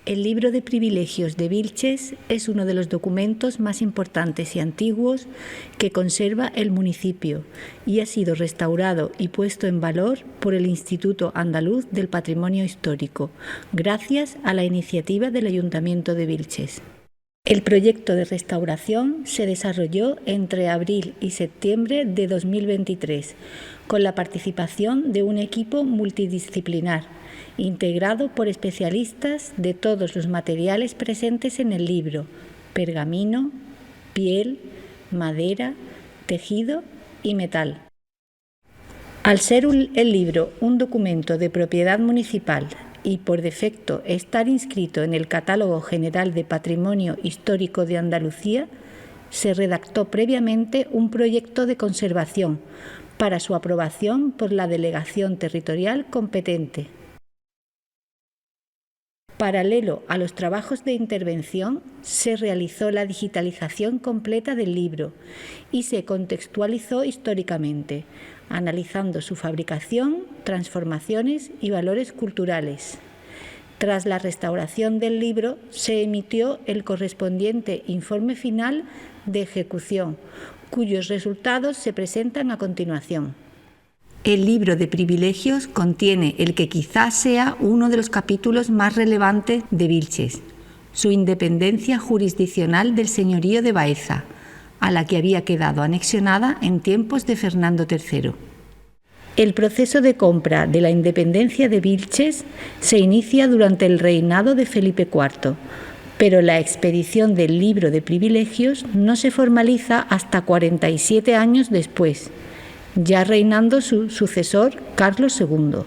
El libro de privilegios de Vilches es uno de los documentos más importantes y antiguos que conserva el municipio y ha sido restaurado y puesto en valor por el Instituto Andaluz del Patrimonio Histórico, gracias a la iniciativa del Ayuntamiento de Vilches. El proyecto de restauración se desarrolló entre abril y septiembre de 2023, con la participación de un equipo multidisciplinar, integrado por especialistas de todos los materiales presentes en el libro: pergamino, piel, madera, tejido y metal. Al ser el libro un documento de propiedad municipal y por defecto estar inscrito en el Catálogo General de Patrimonio Histórico de Andalucía, se redactó previamente un proyecto de conservación para su aprobación por la Delegación Territorial competente. Paralelo a los trabajos de intervención, se realizó la digitalización completa del libro y se contextualizó históricamente, analizando su fabricación, transformaciones y valores culturales. Tras la restauración del libro, se emitió el correspondiente informe final de ejecución, cuyos resultados se presentan a continuación. El libro de privilegios contiene el que quizás sea uno de los capítulos más relevantes de Vilches, su independencia jurisdiccional del señorío de Baeza, a la que había quedado anexionada en tiempos de Fernando III. El proceso de compra de la independencia de Vilches se inicia durante el reinado de Felipe IV, pero la expedición del libro de privilegios no se formaliza hasta 47 años después, ya reinando su sucesor, Carlos II.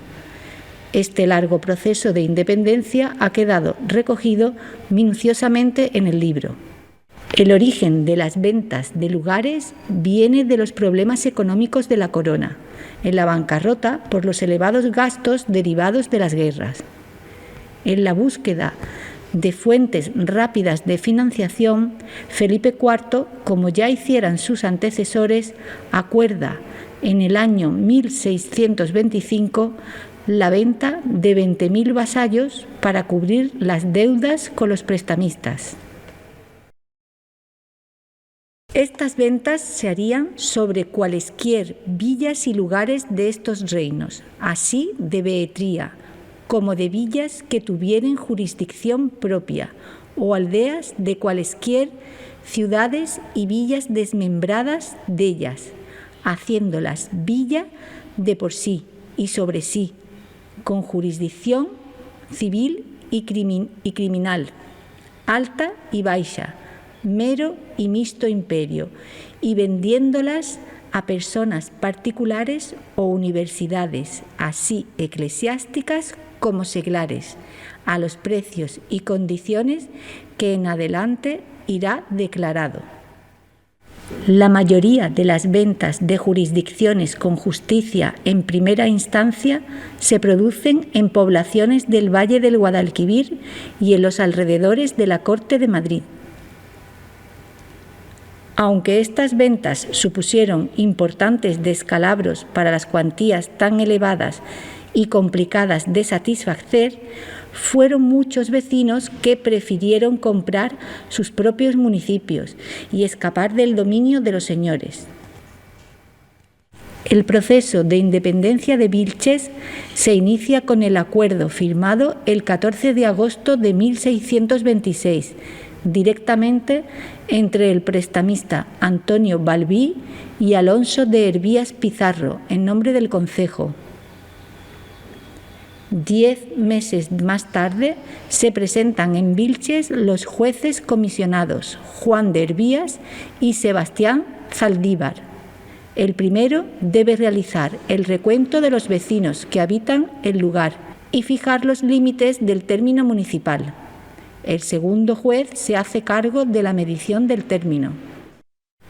Este largo proceso de independencia ha quedado recogido minuciosamente en el libro. El origen de las ventas de lugares viene de los problemas económicos de la corona, en la bancarrota por los elevados gastos derivados de las guerras. En la búsqueda de fuentes rápidas de financiación, Felipe IV, como ya hicieran sus antecesores, acuerda en el año 1625 la venta de 20.000 vasallos para cubrir las deudas con los prestamistas. Estas ventas se harían sobre cualesquier villas y lugares de estos reinos, así de Behetría, como de villas que tuvieren jurisdicción propia, o aldeas de cualesquier ciudades y villas desmembradas de ellas, haciéndolas villa de por sí y sobre sí, con jurisdicción civil y criminal, alta y baixa, mero y mixto imperio, y vendiéndolas a personas particulares o universidades, así eclesiásticas como seglares, a los precios y condiciones que en adelante irá declarado. La mayoría de las ventas de jurisdicciones con justicia en primera instancia se producen en poblaciones del Valle del Guadalquivir y en los alrededores de la Corte de Madrid. Aunque estas ventas supusieron importantes descalabros para las cuantías tan elevadas y complicadas de satisfacer, fueron muchos vecinos que prefirieron comprar sus propios municipios y escapar del dominio de los señores. El proceso de independencia de Vilches se inicia con el acuerdo firmado el 14 de agosto de 1626, directamente entre el prestamista Antonio Balbí y Alonso de Hervías Pizarro, en nombre del concejo. 10 meses más tarde se presentan en Vilches los jueces comisionados Juan de Hervías y Sebastián Zaldívar. El primero debe realizar el recuento de los vecinos que habitan el lugar y fijar los límites del término municipal. El segundo juez se hace cargo de la medición del término.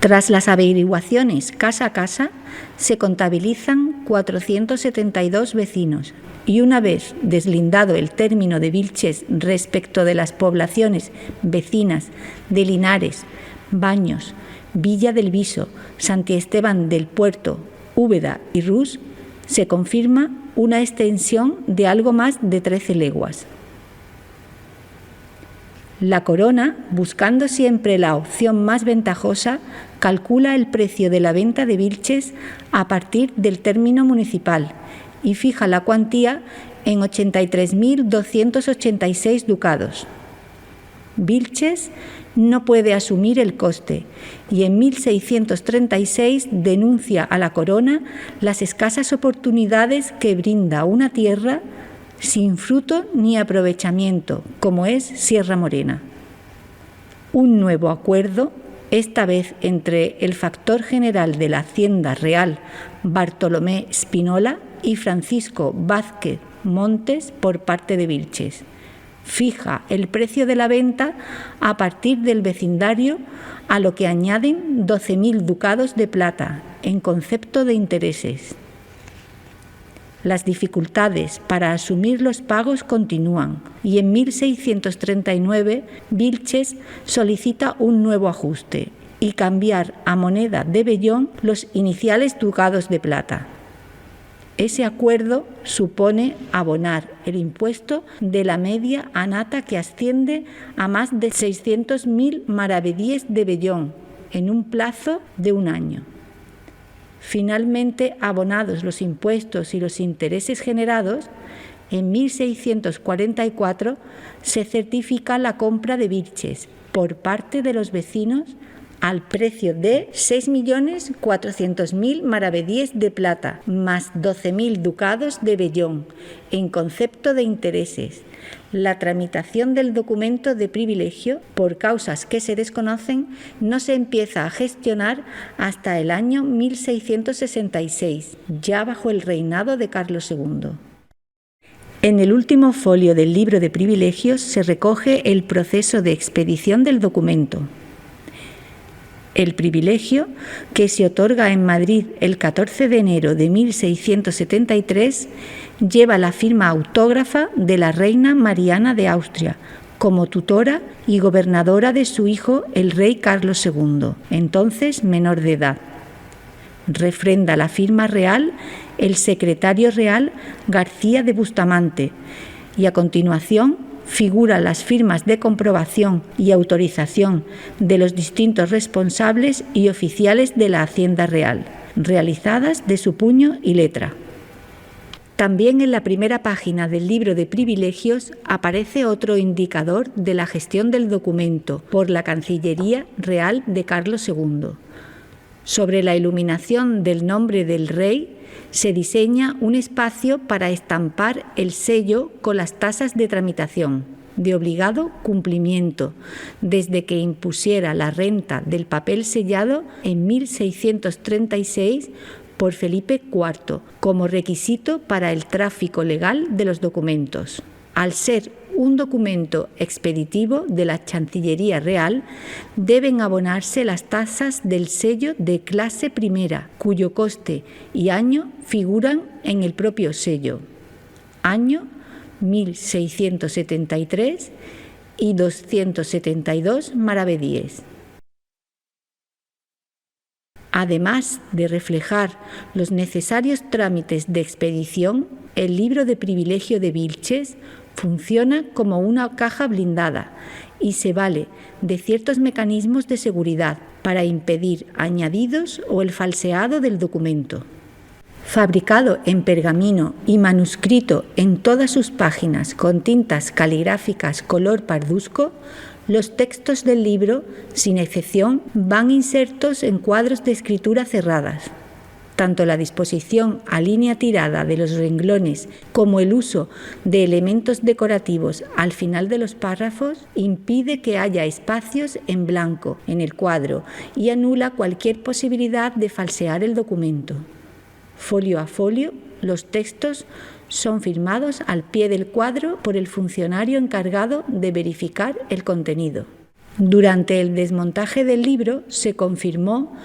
Tras las averiguaciones casa a casa, se contabilizan 472 vecinos y una vez deslindado el término de Vilches respecto de las poblaciones vecinas de Linares, Baños, Villa del Viso, Santiesteban del Puerto, Úbeda y Rus, se confirma una extensión de algo más de 13 leguas. La Corona, buscando siempre la opción más ventajosa, calcula el precio de la venta de Vilches a partir del término municipal y fija la cuantía en 83.286 ducados. Vilches no puede asumir el coste y en 1636 denuncia a la Corona las escasas oportunidades que brinda una tierra sin fruto ni aprovechamiento, como es Sierra Morena. Un nuevo acuerdo, esta vez entre el factor general de la Hacienda Real, Bartolomé Spinola, y Francisco Vázquez Montes por parte de Vilches. Fija el precio de la venta a partir del vecindario, a lo que añaden 12.000 ducados de plata en concepto de intereses. Las dificultades para asumir los pagos continúan y en 1639 Vilches solicita un nuevo ajuste y cambiar a moneda de vellón los iniciales ducados de plata. Ese acuerdo supone abonar el impuesto de la media annata que asciende a más de 600.000 maravedíes de vellón en un plazo de un año. Finalmente, abonados los impuestos y los intereses generados, en 1644 se certifica la compra de Vilches por parte de los vecinos al precio de 6.400.000 maravedíes de plata, más 12.000 ducados de vellón, en concepto de intereses. La tramitación del documento de privilegio, por causas que se desconocen, no se empieza a gestionar hasta el año 1666, ya bajo el reinado de Carlos II. En el último folio del libro de privilegios se recoge el proceso de expedición del documento. El privilegio, que se otorga en Madrid el 14 de enero de 1673, lleva la firma autógrafa de la reina Mariana de Austria, como tutora y gobernadora de su hijo, el rey Carlos II, entonces menor de edad. Refrenda la firma real el secretario real García de Bustamante y a continuación figuran las firmas de comprobación y autorización de los distintos responsables y oficiales de la Hacienda Real, realizadas de su puño y letra. También en la primera página del libro de privilegios aparece otro indicador de la gestión del documento por la Cancillería Real de Carlos II. Sobre la iluminación del nombre del rey se diseña un espacio para estampar el sello con las tasas de tramitación, de obligado cumplimiento, desde que impusiera la renta del papel sellado en 1636 por Felipe IV, como requisito para el tráfico legal de los documentos. Al ser un documento expeditivo de la Chancillería Real, deben abonarse las tasas del sello de clase primera, cuyo coste y año figuran en el propio sello. Año 1673 y 272 maravedíes. Además de reflejar los necesarios trámites de expedición, el libro de privilegio de Vilches funciona como una caja blindada y se vale de ciertos mecanismos de seguridad para impedir añadidos o el falseado del documento. Fabricado en pergamino y manuscrito en todas sus páginas con tintas caligráficas color parduzco, los textos del libro, sin excepción, van insertos en cuadros de escritura cerradas. Tanto la disposición a línea tirada de los renglones como el uso de elementos decorativos al final de los párrafos impide que haya espacios en blanco en el cuadro y anula cualquier posibilidad de falsear el documento. Folio a folio, los textos son firmados al pie del cuadro por el funcionario encargado de verificar el contenido. Durante el desmontaje del libro se confirmó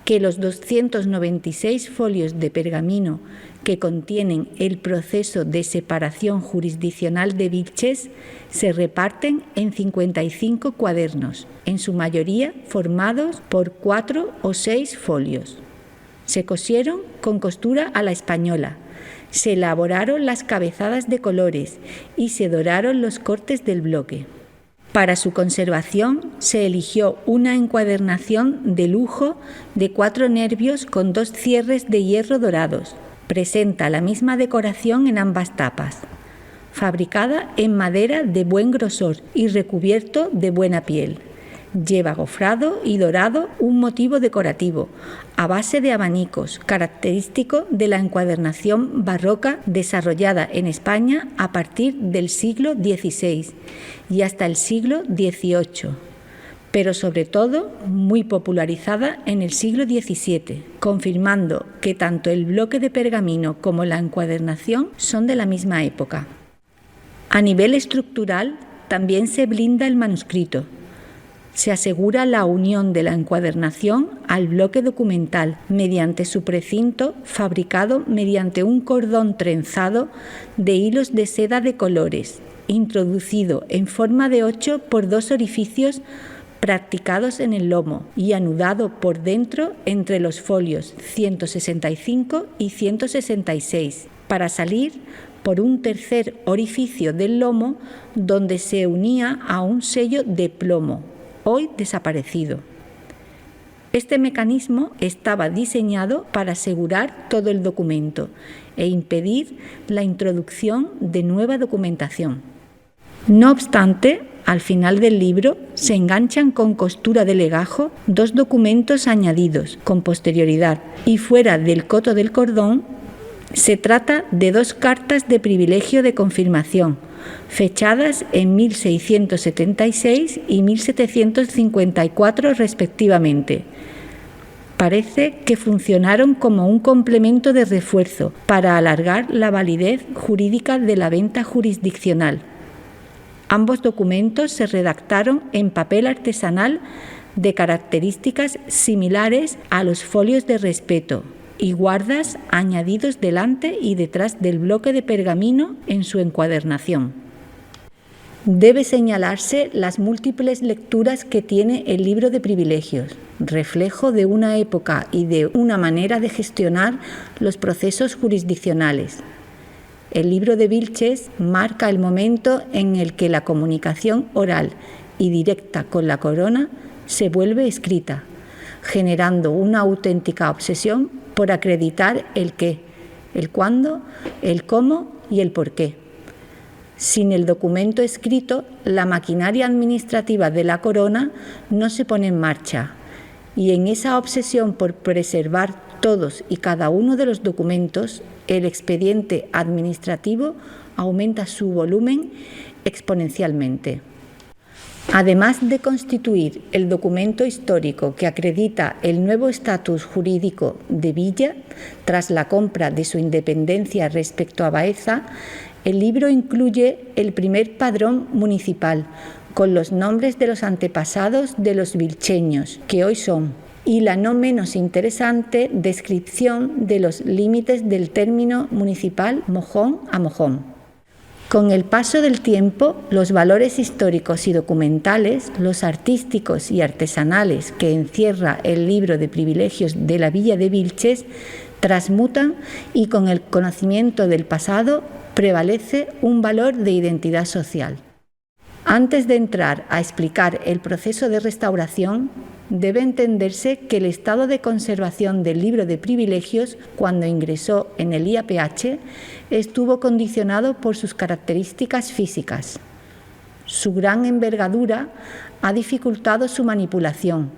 que los 296 folios de pergamino que contienen el proceso de separación jurisdiccional de Vilches se reparten en 55 cuadernos, en su mayoría formados por 4 o 6 folios. Se cosieron con costura a la española, se elaboraron las cabezadas de colores y se doraron los cortes del bloque. Para su conservación se eligió una encuadernación de lujo de 4 nervios con 2 cierres de hierro dorados. Presenta la misma decoración en ambas tapas. Fabricada en madera de buen grosor y recubierto de buena piel. Lleva gofrado y dorado un motivo decorativo, a base de abanicos, característico de la encuadernación barroca desarrollada en España a partir del siglo XVI y hasta el siglo XVIII, pero sobre todo muy popularizada en el siglo XVII, confirmando que tanto el bloque de pergamino como la encuadernación son de la misma época. A nivel estructural, también se blinda el manuscrito. Se asegura la unión de la encuadernación al bloque documental mediante su precinto fabricado mediante un cordón trenzado de hilos de seda de colores, introducido en forma de 8 por 2 orificios practicados en el lomo y anudado por dentro entre los folios 165 y 166 para salir por un tercer orificio del lomo donde se unía a un sello de plomo, hoy desaparecido. Este mecanismo estaba diseñado para asegurar todo el documento e impedir la introducción de nueva documentación. No obstante, al final del libro se enganchan con costura de legajo 2 documentos añadidos con posterioridad y fuera del coto del cordón se trata de 2 cartas de privilegio de confirmación, fechadas en 1676 y 1754 respectivamente. Parece que funcionaron como un complemento de refuerzo para alargar la validez jurídica de la venta jurisdiccional. Ambos documentos se redactaron en papel artesanal de características similares a los folios de respeto y guardas añadidos delante y detrás del bloque de pergamino en su encuadernación. Debe señalarse las múltiples lecturas que tiene el libro de privilegios, reflejo de una época y de una manera de gestionar los procesos jurisdiccionales. El libro de Vilches marca el momento en el que la comunicación oral y directa con la corona se vuelve escrita, generando una auténtica obsesión por acreditar el qué, el cuándo, el cómo y el por qué. Sin el documento escrito, la maquinaria administrativa de la corona no se pone en marcha, y en esa obsesión por preservar todos y cada uno de los documentos, el expediente administrativo aumenta su volumen exponencialmente. Además de constituir el documento histórico que acredita el nuevo estatus jurídico de Villa tras la compra de su independencia respecto a Baeza, el libro incluye el primer padrón municipal con los nombres de los antepasados de los vilcheños, que hoy son, y la no menos interesante descripción de los límites del término municipal mojón a mojón. Con el paso del tiempo, los valores históricos y documentales, los artísticos y artesanales que encierra el libro de privilegios de la Villa de Vilches transmutan y con el conocimiento del pasado prevalece un valor de identidad social. Antes de entrar a explicar el proceso de restauración, debe entenderse que el estado de conservación del libro de privilegios, cuando ingresó en el IAPH, estuvo condicionado por sus características físicas. Su gran envergadura ha dificultado su manipulación,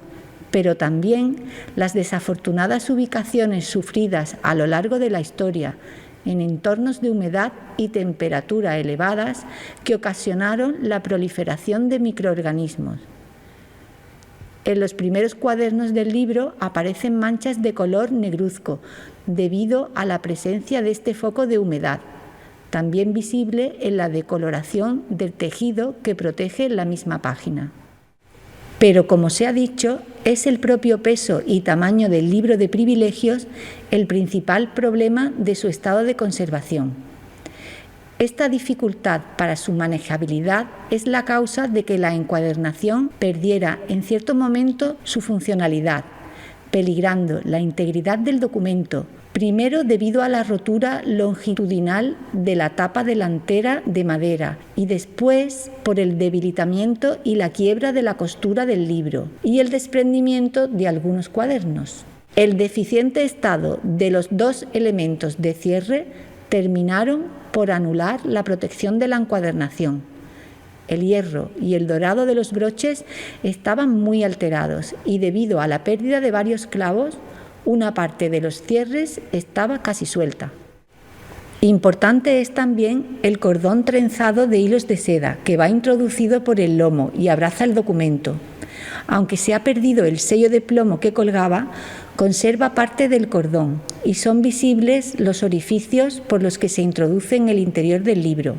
pero también las desafortunadas ubicaciones sufridas a lo largo de la historia en entornos de humedad y temperatura elevadas que ocasionaron la proliferación de microorganismos. En los primeros cuadernos del libro aparecen manchas de color negruzco debido a la presencia de este foco de humedad, también visible en la decoloración del tejido que protege la misma página. Pero, como se ha dicho, es el propio peso y tamaño del libro de privilegios el principal problema de su estado de conservación. Esta dificultad para su manejabilidad es la causa de que la encuadernación perdiera en cierto momento su funcionalidad, peligrando la integridad del documento, Primero debido a la rotura longitudinal de la tapa delantera de madera y después por el debilitamiento y la quiebra de la costura del libro y el desprendimiento de algunos cuadernos. El deficiente estado de los dos elementos de cierre terminaron por anular la protección de la encuadernación. El hierro y el dorado de los broches estaban muy alterados y debido a la pérdida de varios clavos, una parte de los cierres estaba casi suelta. Importante es también el cordón trenzado de hilos de seda que va introducido por el lomo y abraza el documento. Aunque se ha perdido el sello de plomo que colgaba, conserva parte del cordón y son visibles los orificios por los que se introduce en el interior del libro.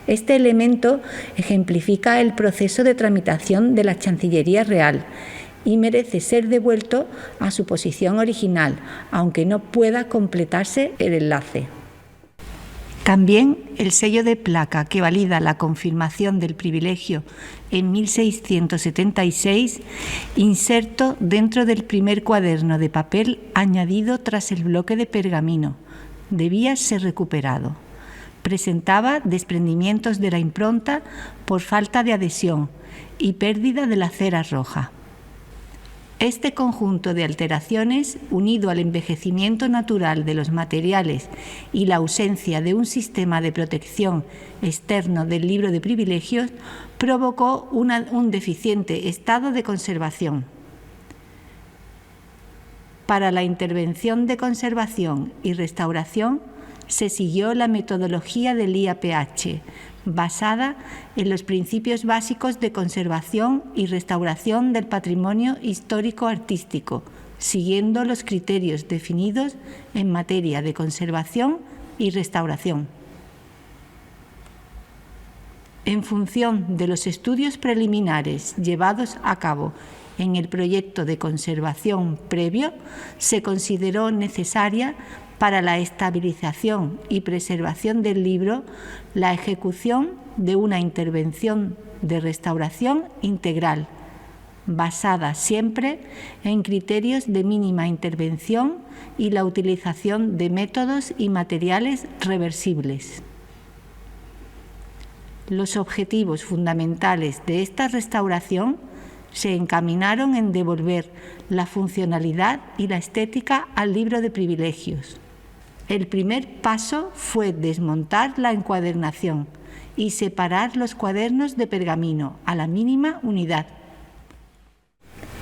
Este elemento ejemplifica el proceso de tramitación de la Chancillería Real y merece ser devuelto a su posición original, aunque no pueda completarse el enlace. También el sello de placa que valida la confirmación del privilegio en 1676, inserto dentro del primer cuaderno de papel añadido tras el bloque de pergamino, debía ser recuperado. Presentaba desprendimientos de la impronta por falta de adhesión y pérdida de la cera roja. Este conjunto de alteraciones, unido al envejecimiento natural de los materiales y la ausencia de un sistema de protección externo del libro de privilegios, provocó un deficiente estado de conservación. Para la intervención de conservación y restauración, se siguió la metodología del IAPH, basada en los principios básicos de conservación y restauración del patrimonio histórico-artístico, siguiendo los criterios definidos en materia de conservación y restauración. En función de los estudios preliminares llevados a cabo en el proyecto de conservación previo, se consideró necesaria para la estabilización y preservación del libro la ejecución de una intervención de restauración integral, basada siempre en criterios de mínima intervención y la utilización de métodos y materiales reversibles. Los objetivos fundamentales de esta restauración se encaminaron en devolver la funcionalidad y la estética al libro de privilegios. El primer paso fue desmontar la encuadernación y separar los cuadernos de pergamino a la mínima unidad.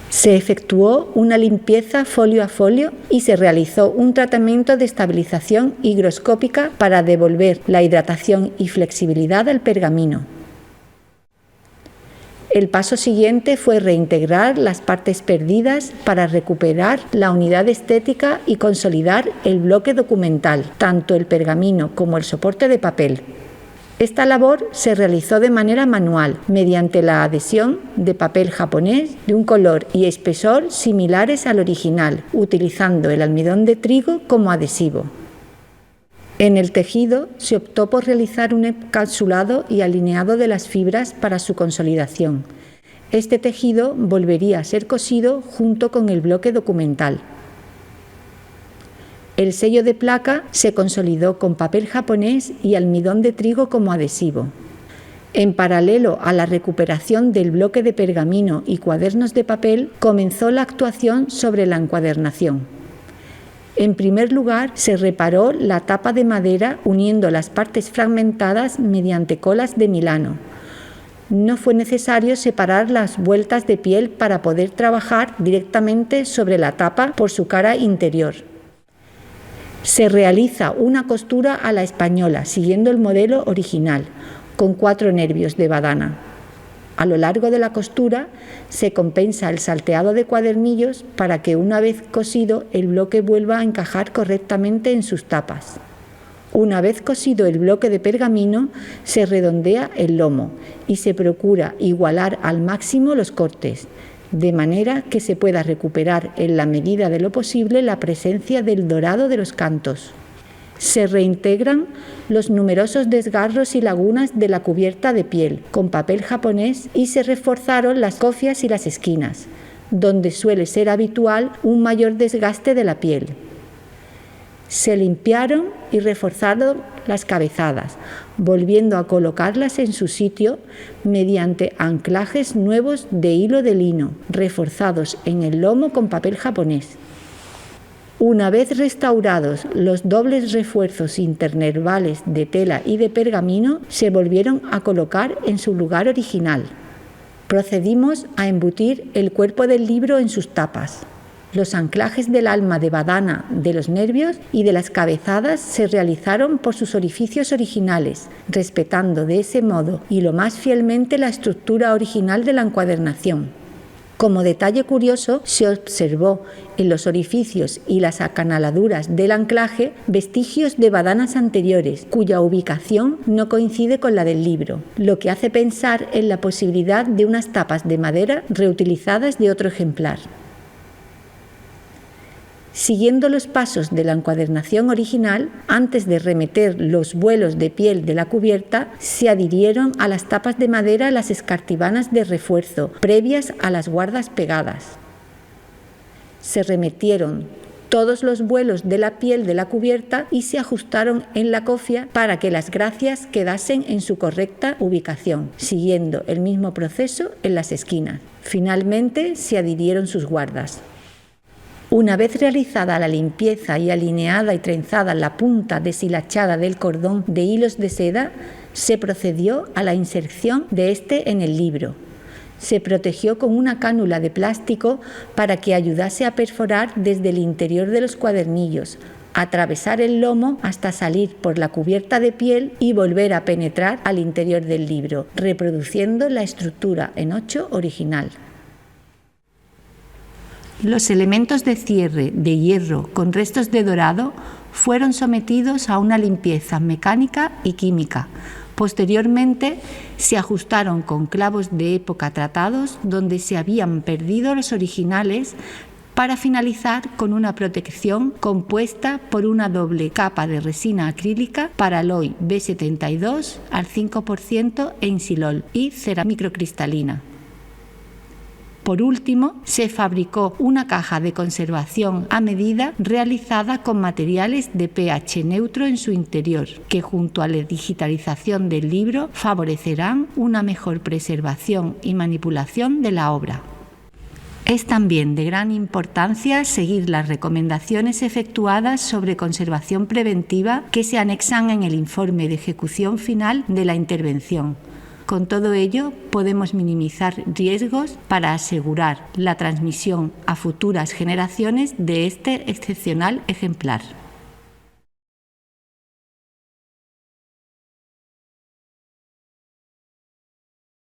Se efectuó una limpieza folio a folio y se realizó un tratamiento de estabilización higroscópica para devolver la hidratación y flexibilidad al pergamino. El paso siguiente fue reintegrar las partes perdidas para recuperar la unidad estética y consolidar el bloque documental, tanto el pergamino como el soporte de papel. Esta labor se realizó de manera manual, mediante la adhesión de papel japonés de un color y espesor similares al original, utilizando el almidón de trigo como adhesivo. En el tejido se optó por realizar un encapsulado y alineado de las fibras para su consolidación. Este tejido volvería a ser cosido junto con el bloque documental. El sello de placa se consolidó con papel japonés y almidón de trigo como adhesivo. En paralelo a la recuperación del bloque de pergamino y cuadernos de papel, comenzó la actuación sobre la encuadernación. En primer lugar, se reparó la tapa de madera uniendo las partes fragmentadas mediante colas de Milano. No fue necesario separar las vueltas de piel para poder trabajar directamente sobre la tapa por su cara interior. Se realiza una costura a la española, siguiendo el modelo original, con 4 nervios de badana. A lo largo de la costura se compensa el salteado de cuadernillos para que una vez cosido el bloque vuelva a encajar correctamente en sus tapas. Una vez cosido el bloque de pergamino se redondea el lomo y se procura igualar al máximo los cortes, de manera que se pueda recuperar en la medida de lo posible la presencia del dorado de los cantos. Se reintegran los numerosos desgarros y lagunas de la cubierta de piel con papel japonés y se reforzaron las cofias y las esquinas, donde suele ser habitual un mayor desgaste de la piel. Se limpiaron y reforzaron las cabezadas, volviendo a colocarlas en su sitio mediante anclajes nuevos de hilo de lino, reforzados en el lomo con papel japonés. Una vez restaurados los dobles refuerzos internervales de tela y de pergamino, se volvieron a colocar en su lugar original. Procedimos a embutir el cuerpo del libro en sus tapas. Los anclajes del alma de badana, de los nervios y de las cabezadas se realizaron por sus orificios originales, respetando de ese modo y lo más fielmente la estructura original de la encuadernación. Como detalle curioso, se observó en los orificios y las acanaladuras del anclaje vestigios de badanas anteriores, cuya ubicación no coincide con la del libro, lo que hace pensar en la posibilidad de unas tapas de madera reutilizadas de otro ejemplar. Siguiendo los pasos de la encuadernación original, antes de remeter los vuelos de piel de la cubierta, se adhirieron a las tapas de madera las escartibanas de refuerzo, previas a las guardas pegadas. Se remetieron todos los vuelos de la piel de la cubierta y se ajustaron en la cofia para que las gracias quedasen en su correcta ubicación, siguiendo el mismo proceso en las esquinas. Finalmente se adhirieron sus guardas. Una vez realizada la limpieza y alineada y trenzada la punta deshilachada del cordón de hilos de seda, se procedió a la inserción de este en el libro. Se protegió con una cánula de plástico para que ayudase a perforar desde el interior de los cuadernillos, atravesar el lomo hasta salir por la cubierta de piel y volver a penetrar al interior del libro, reproduciendo la estructura en 8 original. Los elementos de cierre de hierro con restos de dorado fueron sometidos a una limpieza mecánica y química. Posteriormente se ajustaron con clavos de época tratados donde se habían perdido los originales para finalizar con una protección compuesta por una doble capa de resina acrílica Paraloy B72 al 5% en silol y cera microcristalina. Por último, se fabricó una caja de conservación a medida realizada con materiales de pH neutro en su interior, que junto a la digitalización del libro favorecerán una mejor preservación y manipulación de la obra. Es también de gran importancia seguir las recomendaciones efectuadas sobre conservación preventiva que se anexan en el informe de ejecución final de la intervención. Con todo ello, podemos minimizar riesgos para asegurar la transmisión a futuras generaciones de este excepcional ejemplar.